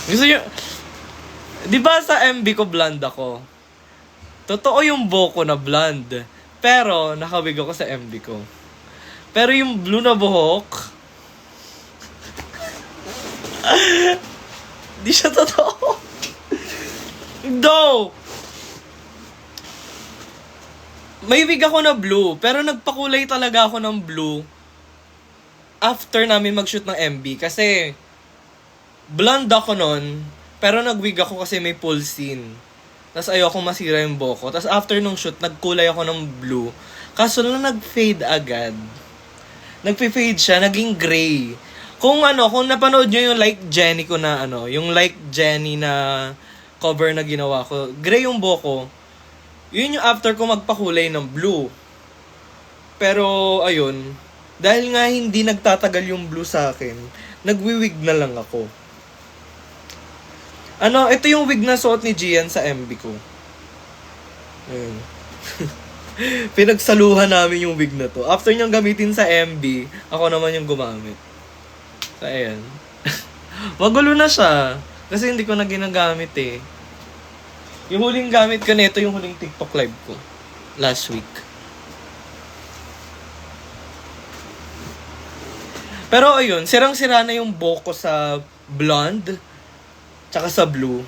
Gusto nyo, di ba sa MB ko blonde ako? Totoo yung buhok ko na blonde. Pero, nakawig ako sa MB ko. Pero yung blue na buhok, di siya totoo. Though, may wig ako na blue, pero nagpakulay talaga ako ng blue after namin mag-shoot ng MB. Kasi, blonde ako nun, pero nag-wig ako kasi may full scene. Tapos ayoko masira yung buhok ko. Tapos after nung shoot, nagkulay ako ng blue. Kaso na nag-fade agad. Nag-fade siya, naging gray. Kung napanood nyo yung Like Jenny ko na yung Like Jenny na cover na ginawa ko, gray yung buhok ko. Yun yung after ko magpakulay ng blue. Pero, ayun, dahil nga hindi nagtatagal yung blue sa akin, nagwi-wig na lang ako. Ito yung wig na suot ni Gian sa MB ko. Ayun. Pinagsaluhan namin yung wig na to. After niyang gamitin sa MB, ako naman yung gumamit. So, ayan. Magulo na siya. Kasi hindi ko na ginagamit eh. Yung huling gamit ko nito, yung huling TikTok live ko. Last week. Pero ayun, sirang-sira na yung buhok ko sa blonde, tsaka sa blue,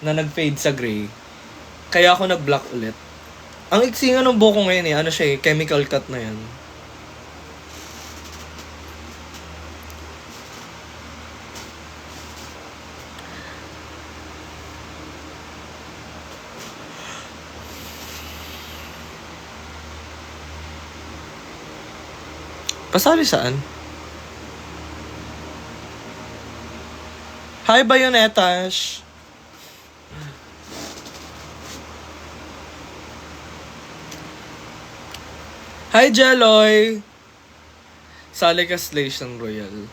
na nag-fade sa gray. Kaya ako nag-black ulit. Ang iksi nga ng buhok ko ngayon chemical cut na yan. Pasali saan? Hi, Bayonetas! Hi, Jeloy! Sali ka Station Royal.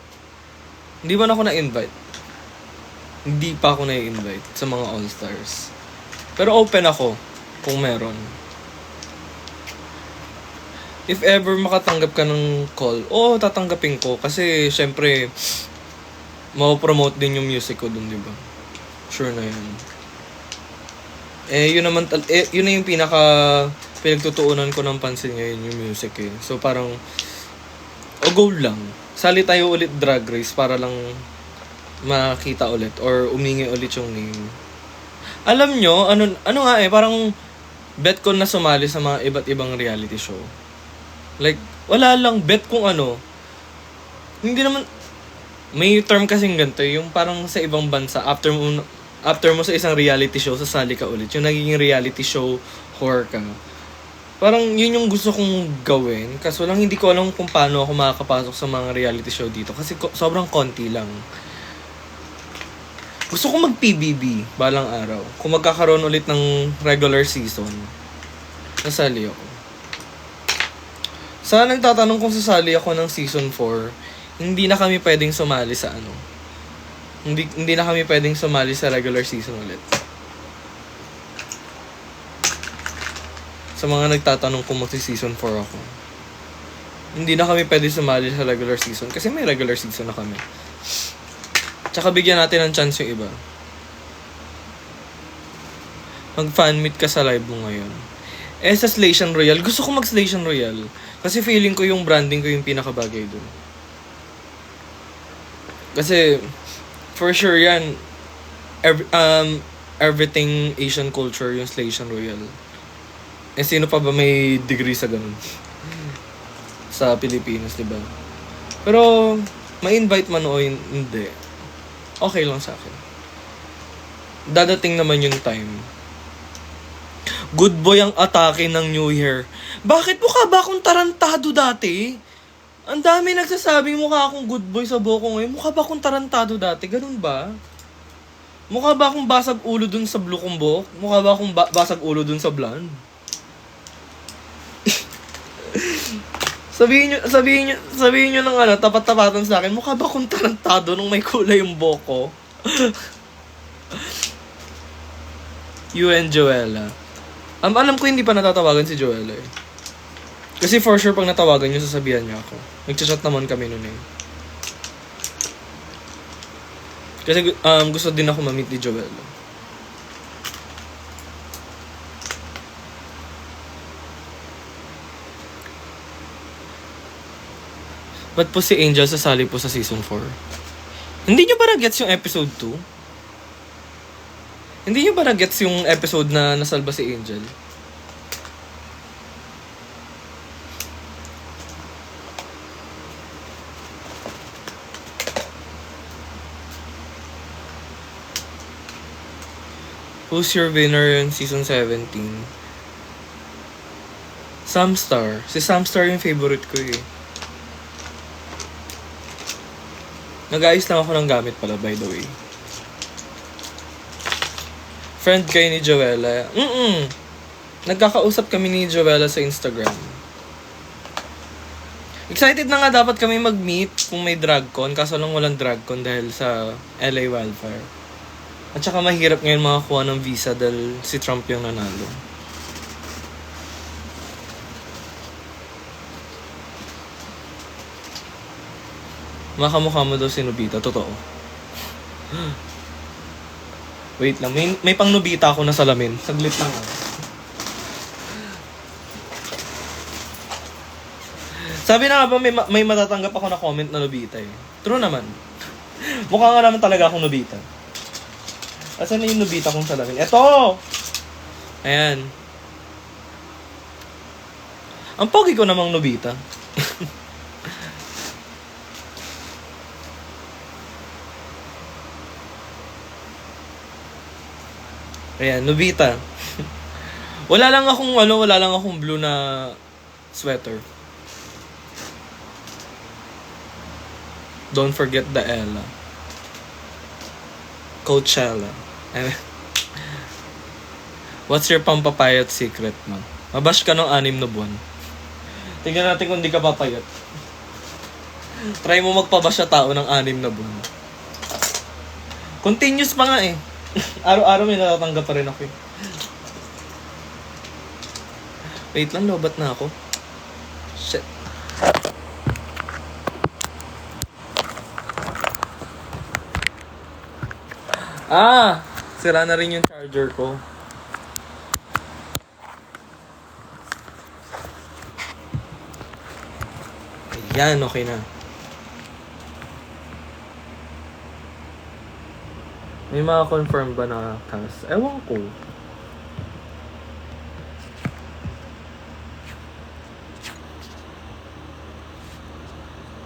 Hindi ba na ako na-invite? Hindi pa ako na-invite sa mga All-Stars. Pero open ako kung meron. If ever makatanggap ka ng call, tatanggapin ko. Kasi, syempre, ma-promote din yung music ko dun, di ba? Sure na yun. Yun naman, yun na yung pinagtutuunan ko ng pansin ngayon, yung music eh. So, parang, go lang. Sali tayo ulit Drag Race para lang makita ulit or umingi ulit yung name. Alam nyo, parang bet ko na sumali sa mga iba't ibang reality show. Like, wala lang bet kung hindi naman, may term kasing ganito, yung parang sa ibang bansa, after mo sa isang reality show, sasali ka ulit. Yung nagiging reality show whore ka. Parang yun yung gusto kong gawin. Kaso lang hindi ko alam kung paano ako makakapasok sa mga reality show dito. Kasi sobrang konti lang. Gusto ko mag-PBB balang araw. Kung magkakaroon ulit ng regular season, sasali ako. Sa nagtatanong kung sasali ako ng season 4, hindi na kami pwedeng sumali sa Hindi na kami pwedeng sumali sa regular season ulit. Sa mga nagtatanong kung magsi-season 4 ako. Hindi na kami pwedeng sumali sa regular season kasi may regular season na kami. Tsaka bigyan natin ng chance yung iba. Mag-fan meet ka sa live mo ngayon. Sa Slation Royal, gusto ko mag-Slation Royal. Kasi feeling ko yung branding ko yung pinakabagay dun. Kasi, for sure yan, everything Asian culture yung Slation Royal. Sino pa ba may degree sa ganun? Sa Pilipinas, diba? Pero, ma-invite man o hindi, okay lang sa akin. Dadating naman yung time. Good boy ang atake ng New Year. Bakit mukha ba akong tarantado dati? Ang dami nagsasabing mukha akong good boy sa buhok ko ngayon. Mukha ba akong tarantado dati? Ganun ba? Mukha ba akong basag ulo dun sa blue kong buhok? Mukha ba akong basag ulo dun sa blonde? Sabihin nyo ng tapat-tapatan sa akin, mukha ba akong tarantado nung may kulay yung buhok ko? You and Joella. Alam ko hindi pa natatawagan si Joella eh. Kasi for sure pag natawagan niyo, sasabihan niya ako. Nagchat naman kami noon eh. Kasi gusto din ako ma-meet ni Joella. Ba't po si Angel sasali po sa season 4? Hindi nyo ba na-gets yung episode 2? Hindi nyo ba na-gets yung episode na nasalba si Angel? Who's your winner in season 17? Samstar. Si Samstar yung favorite ko eh. Nag-ayos lang ako ng gamit pala, by the way. Friend kayo ni Joella. Nagkakausap kami ni Joella sa Instagram. Excited na nga dapat kami mag-meet kung may DragCon. Kaso lang walang DragCon dahil sa LA wildfire. At saka mahirap ngayon makakuha ng visa dahil si Trump yung nanalo. Makamukha mo daw si Nobita. Totoo. Wait lang. May pang Nobita ako na salamin. Saglit lang. Sabi na nga ba may matatanggap ako na comment na Nobita eh. True naman. Mukha nga naman talaga akong Nobita. Asan na yung Nobita kong salamin? Eto! Ayan. Ang pogi ko namang Nobita. Ayan, Nobita. wala lang akong blue na sweater. Don't forget the Ella. Coachella. What's your pampapayat secret, man? Mabash ka ng 6 na buwan. Tingnan natin kung di ka papayat. Try mo magpabash sa tao ng 6 na buwan. Continuous pa nga eh. Araw-araw may natatanggap pa rin ako eh. Wait lang, lobat na ako. Shit. Sira na rin yung charger ko. Ayan, okay na. May mga confirm ba na cast? Ewan ko.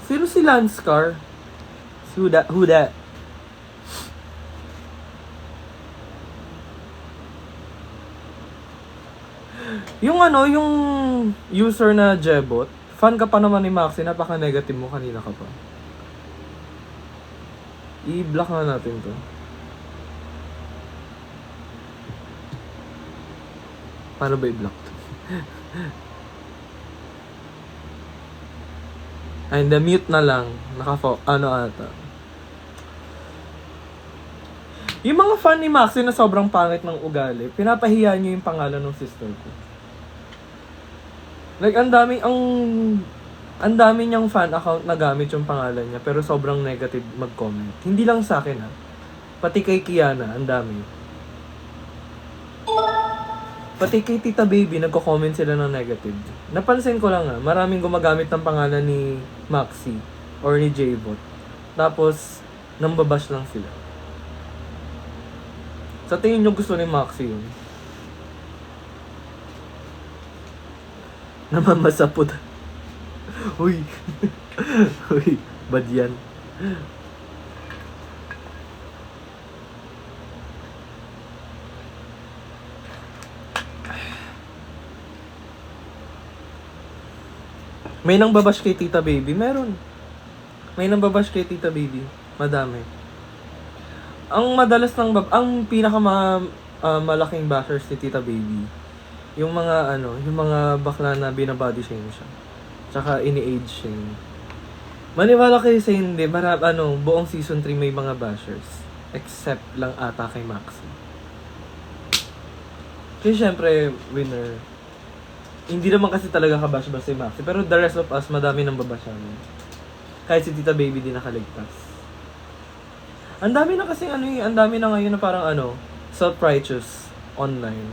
Sino si Landscar? Who that? Yung user na Jebot, fan ka pa naman ni Maxi, napaka-negative mo kanina ka pa. I-block na natin to. Paano ba i-block to? Ay, mute na lang. Ata. Yung mga fan ni Maxi na sobrang pangit ng ugali, pinapahiya niyo yung pangalan ng sister ko. Like, ang dami niyang fan account na gamit yung pangalan niya, pero sobrang negative mag-comment. Hindi lang sa akin pati kay Kiana, ang dami. Pati kay Tita Baby, nagko-comment sila ng negative. Napansin ko lang maraming gumagamit ng pangalan ni Maxi or ni J-Bot. Tapos, nambabash lang sila. Sa tingin nyo gusto ni Maxi yun? Namamasapot. Uy. Uy, bad yan. May nang babash kay Tita Baby? Meron. May nang babash kay Tita Baby. Madami. Ang madalas ang malaking bashers ni Tita Baby, yung mga bakla na binabody shame siya. Tsaka ini-age shame. Maniwala kayo sa hindi, buong season 3 may mga bashers. Except lang ata kay Maxi. Kasi syempre, winner. Hindi naman kasi talaga kabash-bash si Maxi. Pero the rest of us, madami nang babashan. Kahit si Tita Baby din nakaligtas. Ang dami na kasi ano ang dami na ngayon na parang ano, self-righteous online.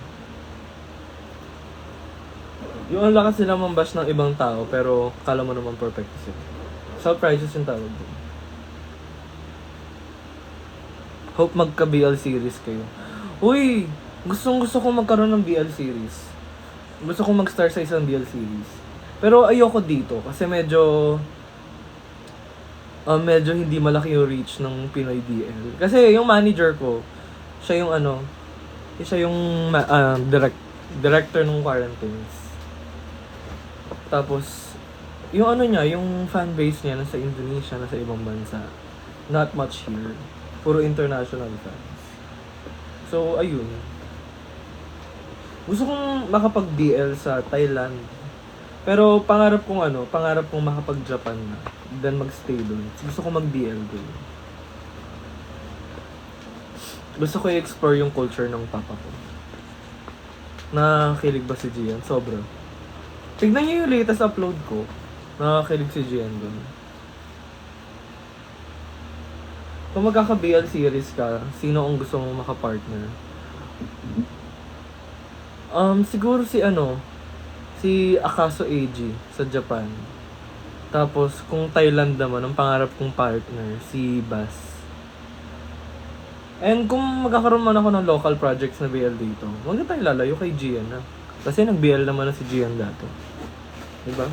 Yung ang lakas sila mambash ng ibang tao, pero kala mo naman perfect sila. Self-righteous yung tawag din. Hope magka-BL series kayo. Uy! Gusto ko magkaroon ng BL series. Gusto ko mag-start sa isang BL series. Pero ayoko dito kasi medyo hindi malaki yung reach ng Pinoy BL. Kasi yung manager ko, siya yung director ng Quarantines. Tapos, yung yung fan base niya nasa Indonesia, nasa ibang bansa. Not much here. Puro international fans. So, ayun. Gusto kong makapag-BL sa Thailand. Pero pangarap kong makapag-Japan na. Then mag-stay doon. Gusto ko mag-BL doon. Gusto ko i-explore yung culture ng papa ko. Nakakilig ba si Gian? Sobra. Tignan niyo yung latest upload ko. Nakakilig si Gian doon. Kung magkaka-BL series ka, sino ang gusto mong makapartner? Siguro si Akaso Eiji sa Japan. Tapos, kung Thailand naman, ang pangarap kong partner, si Bass. And kung magkakaroon man ako ng local projects na BL dito, huwag na tayo lalayo kay Gian na. Kasi nag-BL naman na si Gian dato. Diba?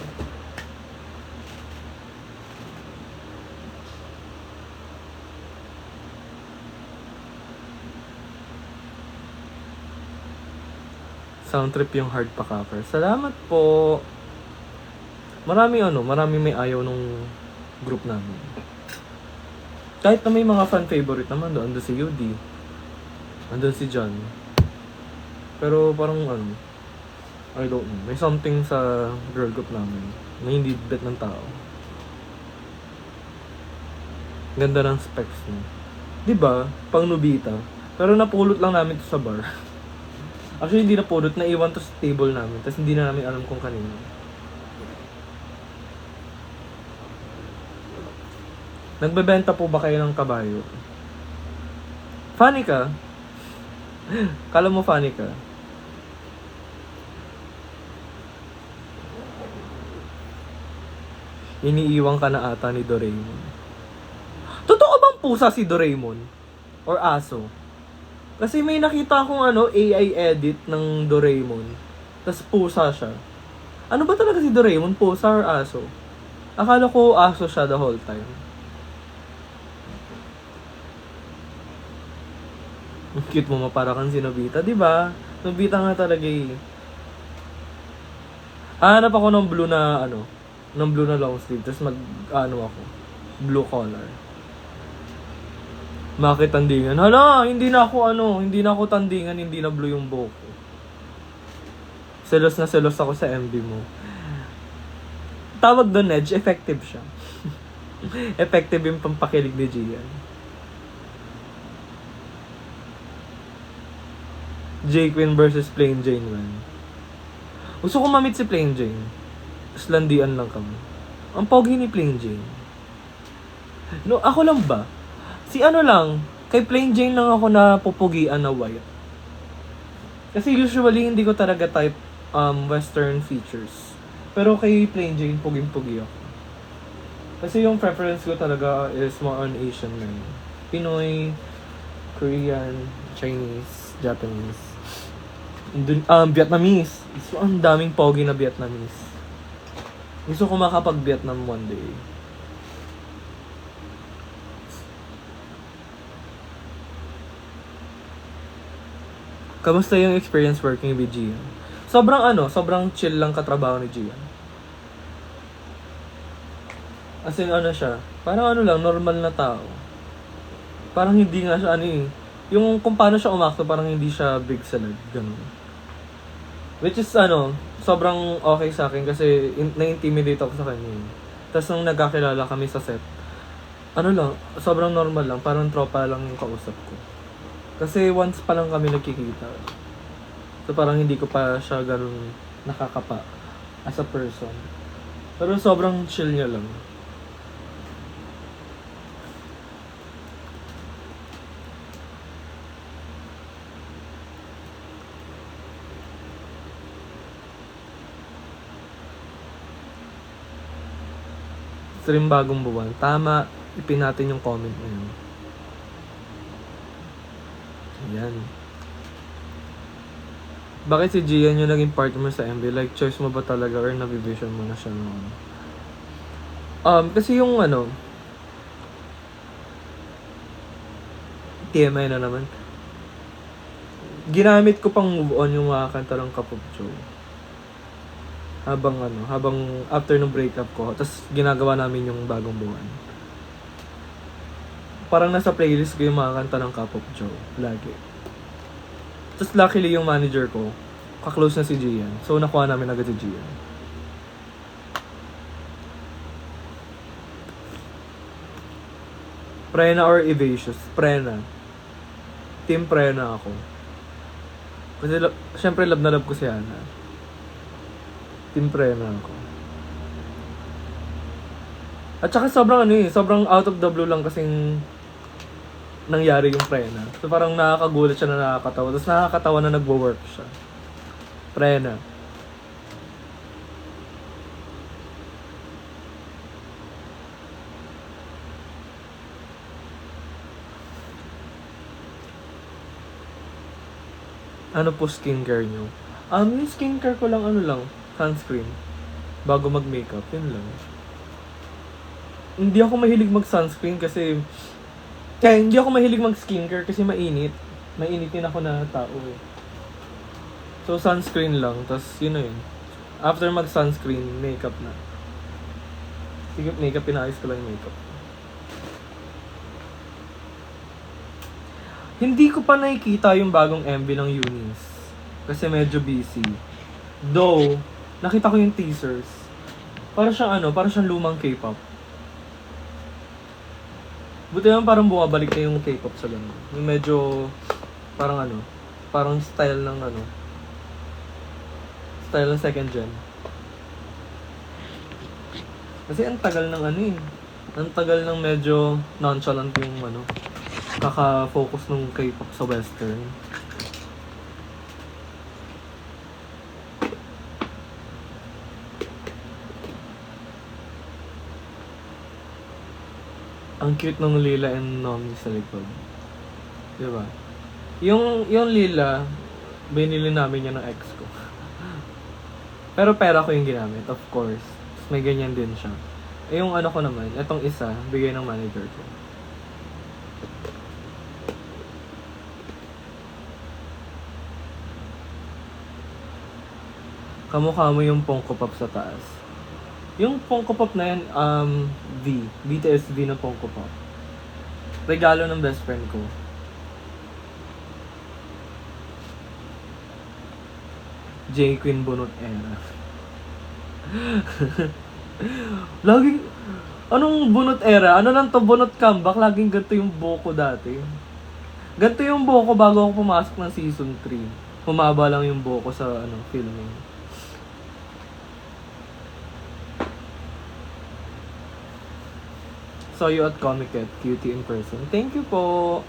Sound trip yung Heart Pakakers. Salamat po! Marami may ayaw nung group namin. Kahit na may mga fan favorite naman doon. Andun si Yudi. Andun si John. Pero parang I don't know. May something sa girl group namin na hindi bet ng tao. Ganda ng specs niya. Diba? Pang Nobita. Pero napulot lang namin to sa bar. Actually, hindi napulot. Naiwan to sa table namin. Tapos hindi na namin alam kung kanino. Nagbebenta po ba kayo ng kabayo? Funny ka? Kala mo funny ka? Iniiwan ka na ata ni Doraemon. Totoo bang pusa si Doraemon? Or aso? Kasi may nakita akong AI edit ng Doraemon. Tapos pusa siya. Ano ba talaga si Doraemon? Pusa or aso? Akala ko aso siya the whole time. Ang cute mo, para kang si Nobita, diba? Nobita nga talaga eh. Hanap ako ng blue na long sleeve, tapos ako, blue collar. Bakit tandingan? Hala, hindi na ako tandingan, hindi na blue yung buhok ko. Selos na selos ako sa MB mo. Tawag doon, Edge, effective siya. Effective yung pampakilig ni Gian. J-Queen versus Plain Jane man. Gusto ko ma-meet si Plain Jane. Slandian lang kami. Ang pogi ni Plain Jane. No, ako lang ba? Si lang, kay Plain Jane lang ako na pupugian na white. Kasi usually hindi ko talaga type western features. Pero kay Plain Jane, puging-pugi ako. Kasi yung preference ko talaga is more on Asian men. Pinoy, Korean, Chinese, Japanese. Vietnamese. So, ang daming pogi na Vietnamese. Gusto ko makapag-Vietnam one day. Kamusta yung experience working with Gian? Sobrang chill lang katrabaho ni Gian. As in, siya, parang lang, normal na tao. Parang hindi nga siya, yung kung paano siya umakto, parang hindi siya big celeb, ganun. Which is, sobrang okay sa akin kasi na-intimidate ako sa kanya. Tapos nung nagkakilala kami sa set, sobrang normal lang, parang tropa lang yung kausap ko. Kasi once pa lang kami nagkikita. So parang hindi ko pa siya ganun nakakapa as a person. Pero sobrang chill niya lang. Stream bagong buwan. Tama. Ipin natin yung comment na yun. Ayan. Bakit si Gian yung naging partner mo sa MB? Like, choice mo ba talaga or nabivision mo na siya noon? Kasi yung TMI na naman. Ginamit ko pang move on yung mga kanta ng Kapop Joe. Habang after ng breakup ko, tapos ginagawa namin yung bagong buwan. Parang nasa playlist ko yung mga kanta ng Kapop Joe. Lagi. Tapos luckily yung manager ko, kaklose na si Gian. So nakuha namin agad si Gian. Prena or Evacious? Prena. Team Prena ako. Kasi syempre love na love ko si Hana. Team Prena ako. At saka sobrang out of the blue lang kasing nangyari yung Prena. So parang nakakagulat siya na nakakatawa. Tapos nakakatawa na nagwo-work siya. Prena. Ano po skincare nyo? Yung skincare ko lang sunscreen. Bago mag-makeup, yun lang. Hindi ako mahilig mag-sunscreen kasi hindi ako mahilig mag-skincare kasi mainit. Mainitin ako na tao eh. So sunscreen lang, tas yun na yun. After mag-sunscreen, makeup na. Sige, makeup, pinaayos ko lang yung makeup. Hindi ko pa nakikita yung bagong MV ng Eunice. Kasi medyo busy. Though, nakita ko yung teasers. Para siyang lumang K-pop. Buti naman parang bumabalik na yung K-pop sa ganun. Yung medyo, parang style ng style ng second gen. Kasi ang tagal ng ang tagal ng medyo nonchalant yung kaka-focus ng K-pop sa western. Ang cute ng Lila and Nomi sa likod. Diba? Yung Lila, binili namin yan ng ex ko. Pero pera ko yung ginamit, of course. May ganyan din siya. Yung ko naman, itong isa, bigay ng manager ko. Kamukha mo yung Funko Pop sa taas. Yung Funko Pop na yan, BTS V na Funko Pop. Regalo ng best friend ko. J. Queen Bunot era. Laging, anong Bunot era? Ano lang to, Bunot comeback? Laging ganito yung buhok ko dati. Ganito yung buhok ko bago ako pumasok ng season 3. Humaba lang yung buhok ko sa filming. Saw you at Comic-Con, cutie in person. Thank you po.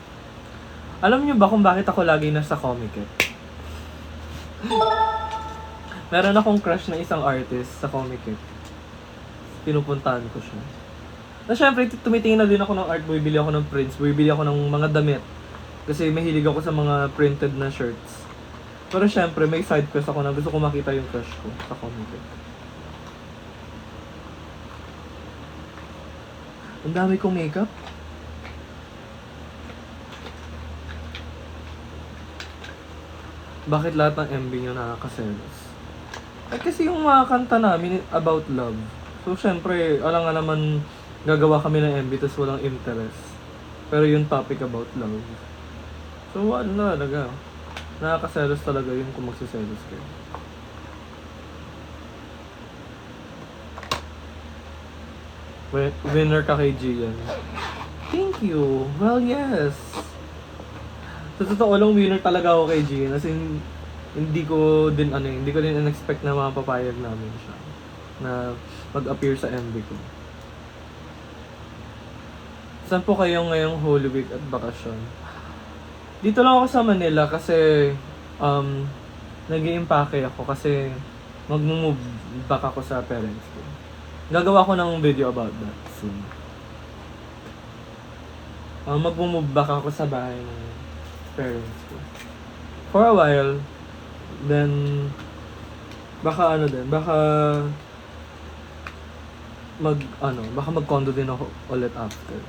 Alam niyo ba kung bakit ako lagi nasa Comic-Con? Meron akong crush na isang artist sa Comic-Con. Pinupuntahan ko siya. Na syempre, tumitingin na din ako ng art, bibili ako ng prints, bibili ako ng mga damit. Kasi mahilig ako sa mga printed na shirts. Pero syempre, may side quest ako na gusto ko makita yung crush ko sa Comic-Con. Ang dami kong makeup. Bakit lahat ng MV nyo nakakaselos? Kasi yung mga kanta namin about love. So, syempre, alam nga naman gagawa kami ng MV tapos walang interest. Pero yung topic about love. So, talaga. Nakakaselos talaga yung kung magsiselos kayo. Winner ka kay Gian. Thank you. Well, yes. Sa totoo lang, winner talaga ako kay Gian. Kasi hindi ko din in-expect na mapapayag namin siya na mag-appear sa MV ko. Saan po kayo ngayong Holy Week at bakasyon? Dito lang ako sa Manila kasi nag-i-impake ako kasi mag-move back ako sa parents ko. Gagawa ko ng video about that soon. Mag-move back ako sa bahay ng parents ko. For a while, then, baka baka mag-condo din ako ulit after.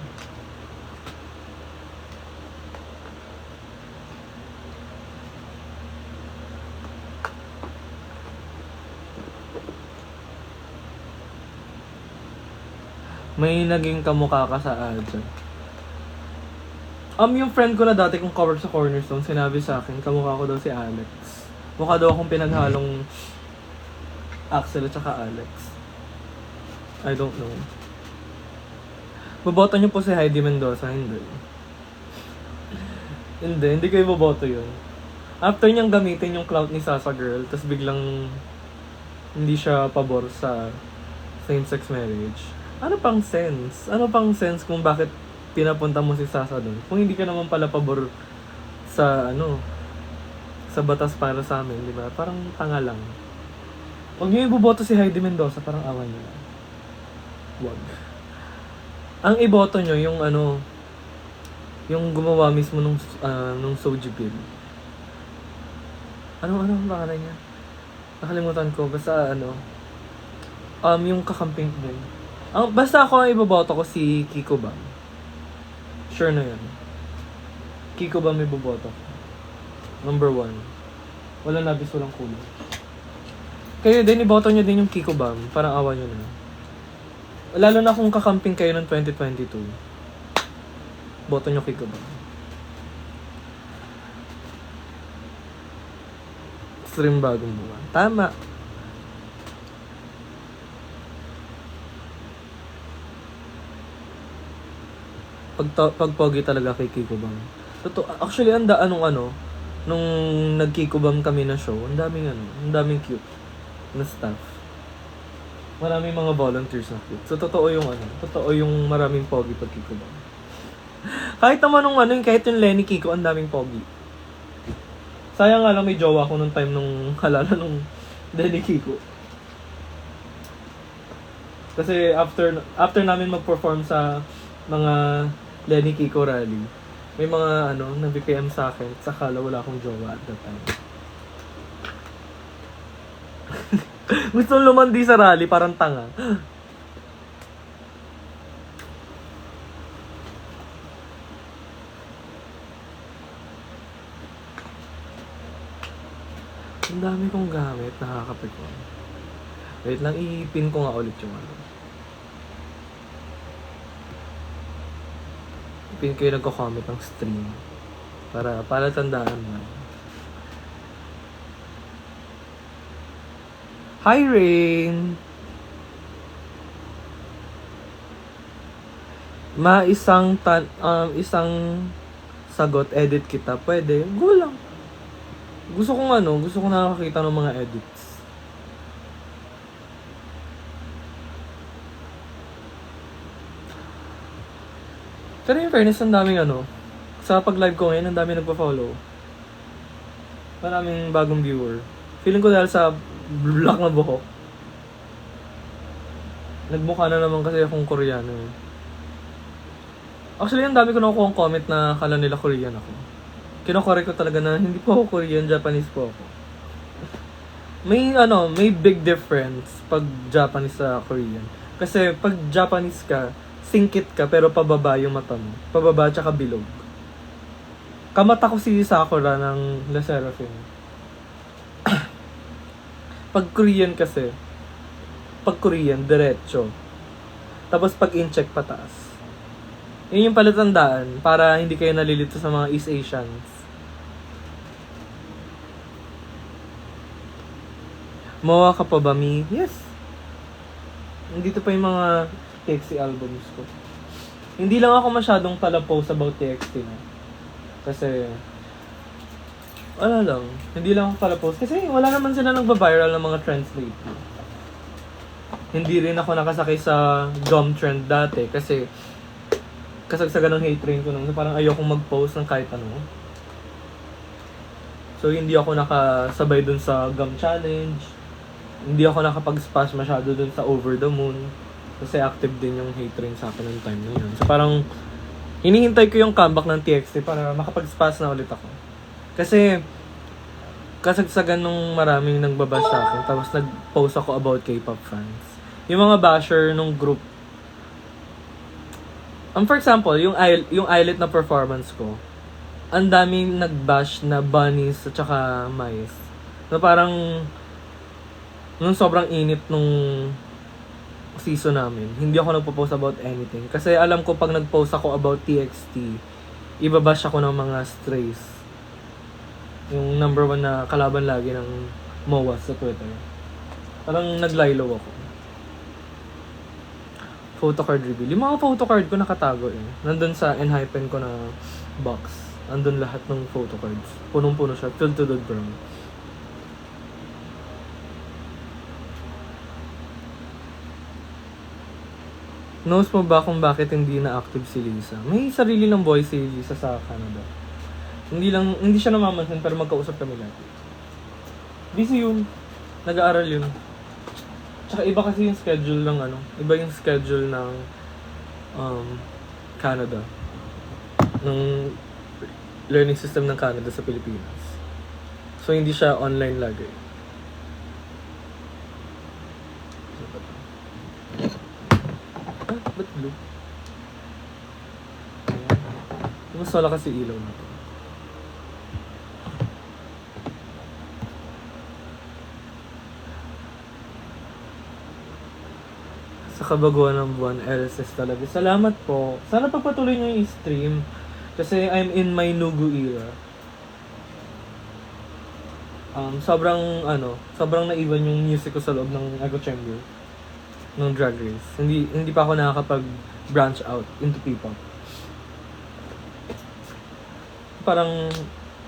May naging kamukha ka sa Adja. Yung friend ko na dati kong cover sa Cornerstone, sinabi sa akin, kamukha ko daw si Alex. Mukha daw akong pinaghalong Axel at saka Alex. I don't know. Boboto niyo po si Heidi Mendoza? Hindi. Hindi ko iboboto yun. After niyang gamitin yung clout ni Sasa Girl, tas biglang hindi siya pabor sa same-sex marriage. Ano pang sense? Ano pang sense kung bakit pinapunta mo si Sasa doon? Kung hindi ka naman pala pabor sa sa batas para sa amin, di ba? Parang tanga lang. Huwag niyo iboboto si Heidi Mendoza, parang awan niyo lang. Huwag. Ang iboto niyo yung yung gumawa mismo nung Soji Bill. Ano ang pangalan niya? Nakalimutan ko, basta yung kakamping din. Basta ako ang iboboto ko si Kiko Bam. Sure na yan. Kiko Bam iboboto ko. Number 1. Wala labis, walang kulang. Kayo din, iboto nyo din yung Kiko Bam. Parang awa nyo na. Lalo na kung kakamping kayo ng 2022. Boto nyo Kiko Bam. Stream bagong buwan. Tama. Pag pogi talaga kay Kiko Bam. Actually, nung nag-Kiko Bam kami na show, ang daming cute na staff. Maraming mga volunteers na cute. So, totoo yung maraming pogi pag Kiko Bam. Kahit naman kahit yung Lenny Kiko, ang daming pogi. Sayang nga lang may jowa ko nung time nung halala nung Lenny Kiko. Kasi after namin mag-perform sa mga Lenny Kiko rally, may mga nag-PM sa akin, sakala wala akong jowa at that time. Gusto lumandi sa rally, parang tanga. Ang dami kong gamit, nakakapikon. Wait lang, i-pin ko nga ulit yung pin ko yung nagko-comment ng stream. Para tandaan mo. Hi, Rain! Isang sagot, edit kita. Pwede. Go lang. Gusto kong nakakita ng mga edits. Pero in fairness, ang daming sa pag-live ko ngayon, ang daming nagpa-follow. Maraming bagong viewer. Feeling ko dahil sa black na buhok. Nagmukha na naman kasi akong Koreano. Actually, ang dami ko nakukuha ang comment na kala nila Korean ako. Kino-correct ko talaga na hindi po ako Korean, Japanese po ako. May big difference pag Japanese sa Korean. Kasi pag Japanese ka, singkit ka pero pababa yung mata mo. Pababa tsaka bilog. Kamata ko si Sakura ng La Seraphim. Pag Korean kasi, diretso. Tapos pag in-check pataas. Yun yung palatandaan para hindi kayo nalilito sa mga East Asians. Mawa ka pa ba, Mi? Yes. Nandito pa yung mga TXT albums ko. Hindi lang ako masyadong post about TXT na. Kasi, wala lang. Hindi lang ako post. Kasi wala naman sila nagba-viral ng mga trends lately. Hindi rin ako nakasakay sa gum trend dati. Kasi, kasagsagan ng hate train ko nung parang ayokong mag-post ng kahit ano. So, hindi ako nakasabay dun sa gum challenge. Hindi ako nakapag-splash masyado dun sa Over the Moon. Kasi active din yung hate train sa akin ng time na yun. So parang, hinihintay ko yung comeback ng TXT para makapag-spas na ulit ako. Kasi, kasagsagan nung maraming nagbabash sa akin, tapos nag-post ako about K-pop fans. Yung mga basher nung group, for example, yung Islet na performance ko, ang daming nag-bash na bunnies at saka mice. Na parang, nung sobrang init nung season namin, hindi ako nagpo-post about anything. Kasi alam ko pag nag-post ako about TXT, ibabash ako ng mga strays. Yung number 1 na kalaban lagi ng MOA sa Twitter. Parang naglilo ako. Photocard reveal. Yung mga photocard ko nakatago eh. Nandun sa Enhypen ko na box. Nandun lahat ng photocards. Punong-puno siya. Filled to the brim. Knows mo ba kung bakit hindi na active si Lisa? May sarili ng voice si Lisa sa Canada. Hindi siya namamansin pero magkausap kami lagi. Busy yun. Nag-aaral yun. Tsaka iba kasi yung schedule ng iba yung schedule ng Canada. Ng learning system ng Canada sa Pilipinas. So hindi siya online lagi. Ba't blue? Ayan. Mas wala kasi ilaw na to. Sa kabaguan ng buwan, LSS talaga. Salamat po. Sana pagpatuloy nyo yung stream. Kasi I'm in my Nugu era. Sobrang naiwan yung music ko sa loob ng echo chamber ng Drag Race. Hindi pa ako nakakapag-branch out into P-pop. Parang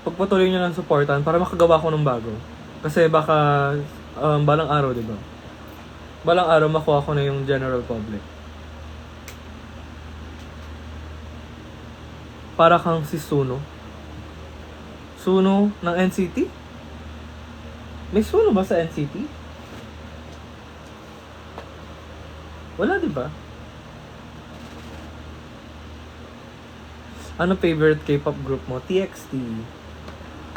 pagpatuloy nyo ng supportan para makagawa ko ng bago. Kasi baka balang araw, diba? Balang araw makuha ko na yung general public. Para kang si Suno. Suno ng NCT? May Suno ba sa NCT? Wala, diba? Ano favorite K-pop group mo? TXT.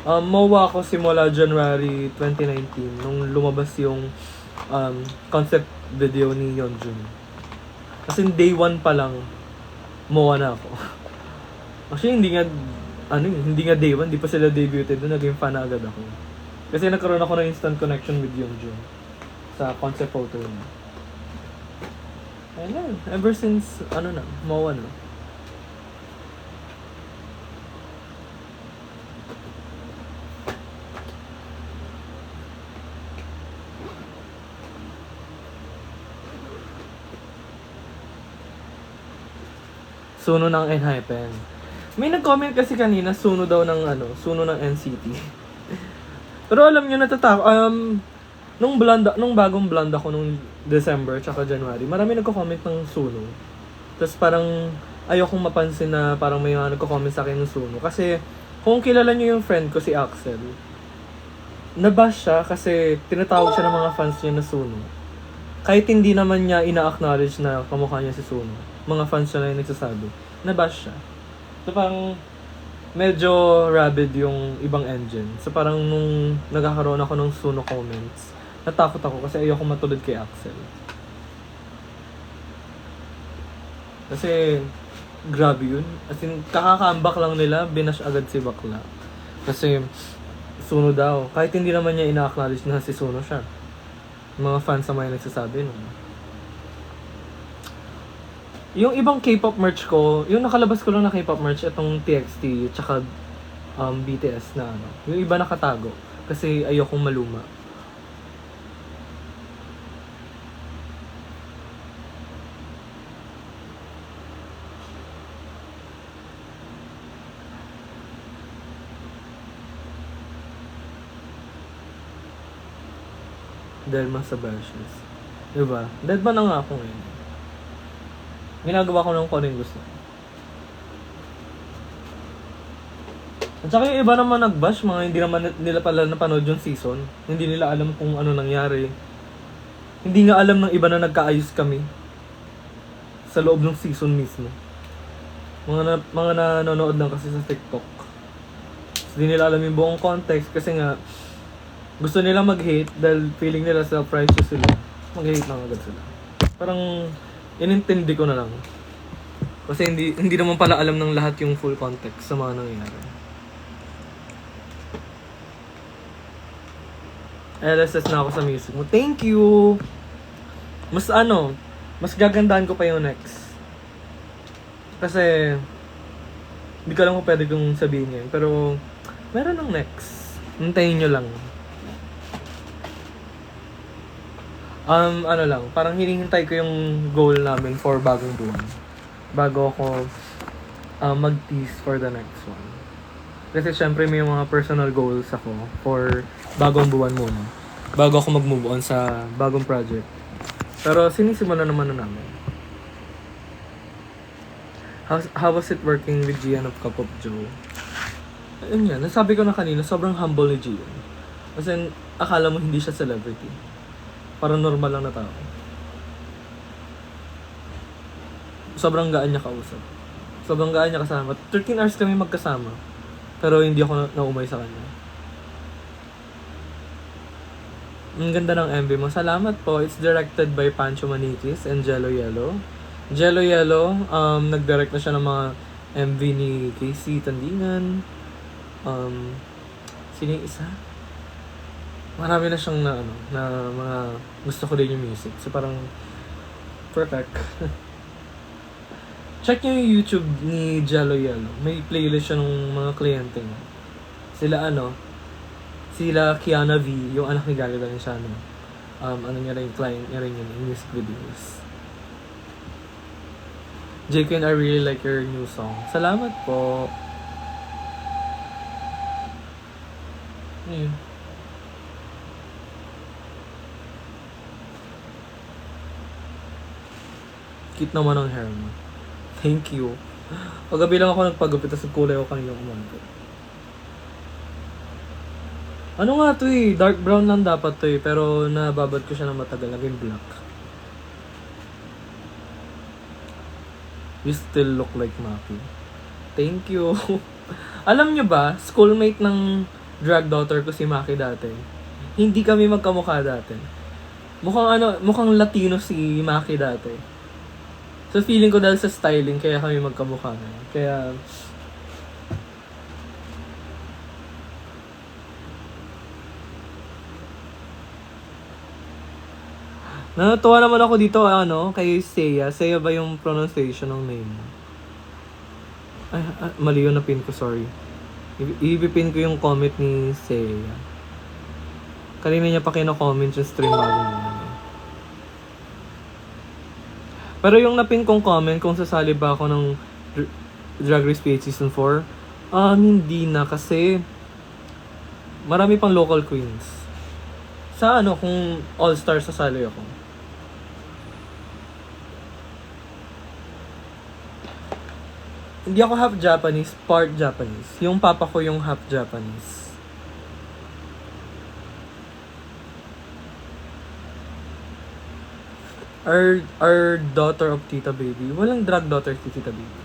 MOA ako simula January 2019 nung lumabas yung concept video ni Yeonjun. Kasi day 1 pa lang MOA na ako. Actually, hindi nga day 1, hindi pa sila debuted doon, naging fan na agad ako. Kasi nagkaroon ako ng instant connection with Yeonjun sa concept photo niya. Ayun, ever since, MOA na. Suno ng Enhypen. May nag-comment kasi kanina, suno daw ng suno ng NCT. Pero alam niyo, natatakot. Nung bagong blonde ako nung December tsaka January, marami nagko-comment ng suno. Tapos parang ayokong mapansin na parang may mga nagko-comment sa akin ng suno. Kasi kung kilala niyo yung friend ko si Axel, nabash siya kasi tinatawag siya ng mga fans niya na suno. Kahit hindi naman niya ina-acknowledge na kamukha niya si Suno. Mga fans niya na yung nagsasabi. Nabash siya. So parang medyo rabid yung ibang engine. So parang nung nagkakaroon ako ng Suno comments, natakot ako kasi ayoko matulad kay Axel. Kasi grabe yun. As in, kakakambak lang nila, binash agad si bakla. Kasi Suno daw. Kahit hindi naman niya ina-acknowledge na si Suno siya. Mga fans sa mga nagsasabi nun. Yung ibang K-pop merch ko, yung nakalabas ko lang na K-pop merch, itong TXT, tsaka BTS na yung iba nakatago. Kasi ayokong maluma. Delma sa Bashes. Diba? Dead ba na nga ako ngayon? Ginagawa ko lang kung ano yung gusto. At saka yung iba naman nag-bash, mga hindi naman nila pala napanood yung season. Hindi nila alam kung ano nangyari. Hindi nga alam ng iba na nagkaayos kami. sa loob ng season mismo. Mga nanonood lang kasi sa TikTok. Hindi nila alam yung buong context kasi nga gusto nila mag-hate dahil feeling nila self-righteous sila. Mag-hate lang agad sila. Parang inintindi ko na lang. Kasi hindi naman pala alam ng lahat yung full context sa mga nangyayari. LSS na ako sa music mo. Thank you! Mas gagandahan ko pa yung next. Kasi hindi ko alam kung pwede kong sabihin yun. Pero meron ng next. Hintayin nyo lang. Parang hinihintay ko yung goal namin for bagong buwan. Bago ako mag-tease for the next one. Kasi syempre may mga personal goals ako for bagong buwan muna. Bago ako mag-move on sa bagong project. Pero sinisimulan naman na namin. How was it working with Gian of Cup of Joe? Ayun yan, nasabi ko na kanina, sobrang humble ni Gian. Kasi akala mo hindi siya celebrity. Parang normal lang na tao. Sobrang gaan niya kausap. Sobrang gaan niya kasama. 13 hours kami magkasama. Pero hindi ako naumay sa kanya. Ang ganda ng MV mo. Salamat po. It's directed by Pancho Maniquis and Jello Yellow. Jello Yellow, nag-direct na siya ng mga MV ni Casey Tandingan. Sino yung isa? Marami na siyang na mga gusto ko din yung music. So parang perfect. Check nyo yung YouTube ni Jello Yellow. May playlist siya ng mga kliyente niya. Sila Kiana V, yung anak ni Gary Valenciano. Niya rin, client niya rin yung music videos. Jayken, I really like your new song. Salamat po. Ayun. Cute naman ang hair mo. Thank you. Paggabi lang ako nagpagupit, tapos kulay ako kanina kumanto. Ano nga to eh, dark brown lang dapat to eh, pero nababad ko siya ng matagal, naging black. You still look like Maki. Thank you. Alam nyo ba, schoolmate ng drag daughter ko si Maki dati. Hindi kami magkamukha dati. Mukhang Latino si Maki dati. So feeling ko dahil sa styling, kaya kami magkamukha na. Kaya natuwa naman ako dito, kay Seiya. Seiya ba yung pronunciation ng name mo? Ay, mali yun na pin ko, sorry. I-pin ko yung comment ni Seiya. Kanina niya pa kino-comment yung stream bago naman. Pero yung napin kong comment, kung sasali ba ako ng Drag Race PH Season 4, hindi na kasi marami pang local queens. Sa kung all-star sasali ako. Hindi ako half Japanese, part Japanese. Yung papa ko yung half Japanese. Our daughter of Tita Baby. Walang drag daughter si Tita Baby.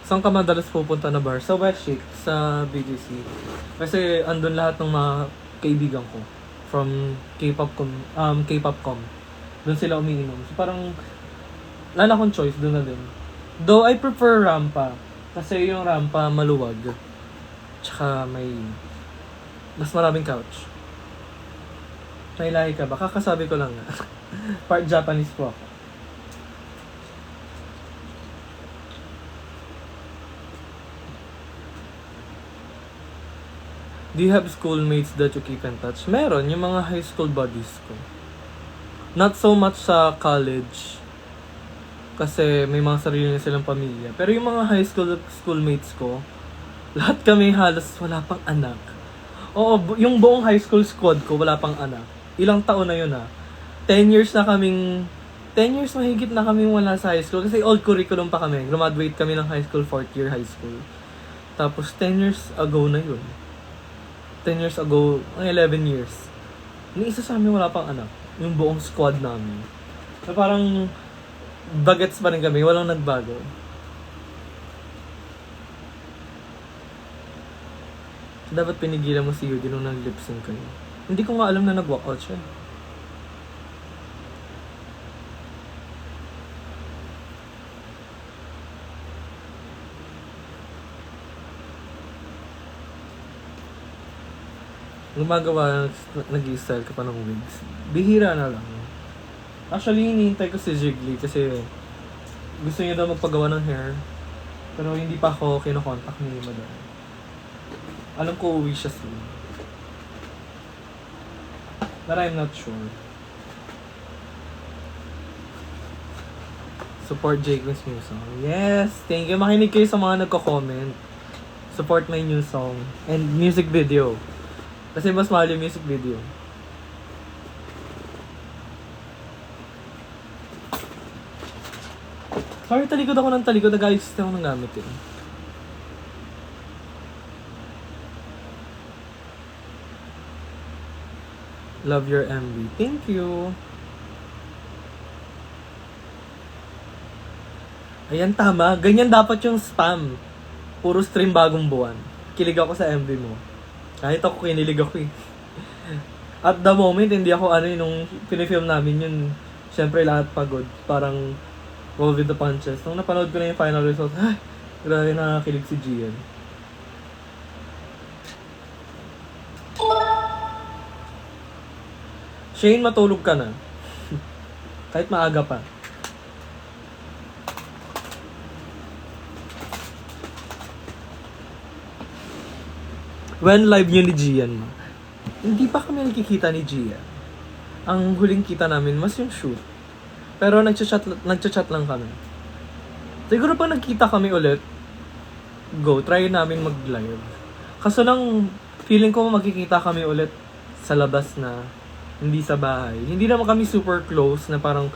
Saan ka madalas pupunta na bar? Sa West Shake, sa BGC. Kasi andun lahat ng mga kaibigan ko. From K-Popcom. Doon sila umiinom. So parang wala akong choice, doon na din. Though I prefer Rampa. Kasi yung Rampa maluwag. Tsaka mas maraming couch. May lahi ka ba? Kakasabi ko lang nga. Part Japanese po ako. Do you have schoolmates that you keep in touch? Meron, yung mga high school buddies ko. Not so much sa college. Kasi may mga sarili na silang pamilya. Pero yung mga high school schoolmates ko, lahat kami halos wala pang anak. Oo, yung buong high school squad ko wala pang anak. Ilang taon na yun 10 years mahigit na kami wala sa high school. Kasi old curriculum pa kami. Graduate kami ng high school, 4th year high school. Tapos 10 years ago na yun. 10 years ago, 11 years. Ni isa sa amin wala pang anak. Yung buong squad namin. So parang bagets pa rin kami, walang nagbago. So, dapat pinigilan mo si Yudi nung nag-lip-sync kayo. Hindi ko nga alam na nag-walkout siya. Gumagawa, nag-i-style ka pa ng wigs. Bihira na lang. Actually, hinihintay ko si Jiggly kasi gusto niya daw magpagawa ng hair. Pero hindi pa ako kinokontak ni Madam. Alam ko uwi siya soon. But I'm not sure. Support Jacob's new song. Yes! Thank you. Makinig kayo sa mga nagko-comment. Support my new song. And music video. Kasi mas mahal yung music video. Sorry, talikod ako ng talikod. Nag-ayos ako ng gamit yun. Love your MV. Thank you. Ayan, tama. Ganyan dapat yung spam. Puro stream bagong buwan. Kilig ako sa MV mo. Kahit ako kinilig ako eh. At the moment, hindi ako nung pinifilm namin yun, syempre lahat pagod. Parang roll with the punches. Nung napanood ko na yung final result, ay, grabe nakakilig si Gian. Shane, matulog ka na. Kahit maaga pa. When live nyo ni Gian, hindi pa kami nakikita ni Gian. Ang huling kita namin, mas yung shoot. Pero nagchat lang kami. Siguro pag nagkita kami ulit, try namin mag-live. Kaso lang, feeling ko magkikita kami ulit sa labas na, hindi sa bahay. Hindi naman kami super close na parang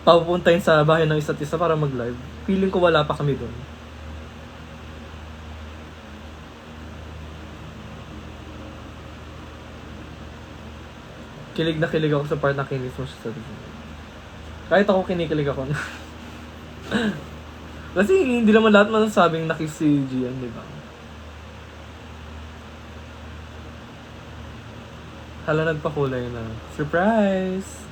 papupuntahin sa bahay ng isa't isa para mag-live. Feeling ko wala pa kami doon. Kilig na kilig ako sa part na kinis mo siya sa video. Kahit ako kinikilig ako. Kasi hindi naman lahat masasabing nakis si Gian, di ba? Hala, nagpakulay na. Surprise!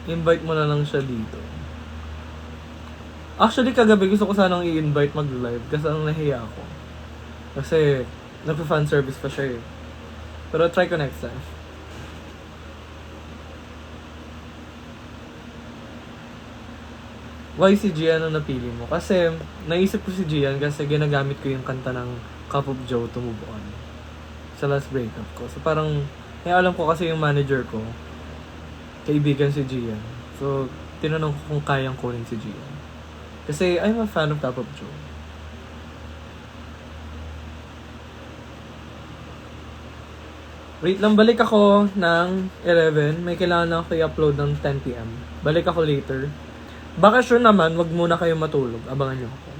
Invite mo na lang siya dito. Actually, kagabi gusto ko sanang i-invite mag-live kasi ang nahiya ako. Kasi, nagpa-fan service pa siya eh. Pero try ko next time. Why si Gian ang napili mo? Kasi, naisip ko si Gian kasi ginagamit ko yung kanta ng Cup of Joe to Move On sa last breakup ko. So parang, alam ko kasi yung manager ko, kaibigan si Gian. So, tinanong ko kung kayang kunin si Gian. Kasi, I'm a fan of Cup of Joe. Wait lang, balik ako ng 11. May kailangan na ako i-upload ng 10 PM. Balik ako later. Baka sure naman, wag muna kayo matulog. Abangan nyo ako.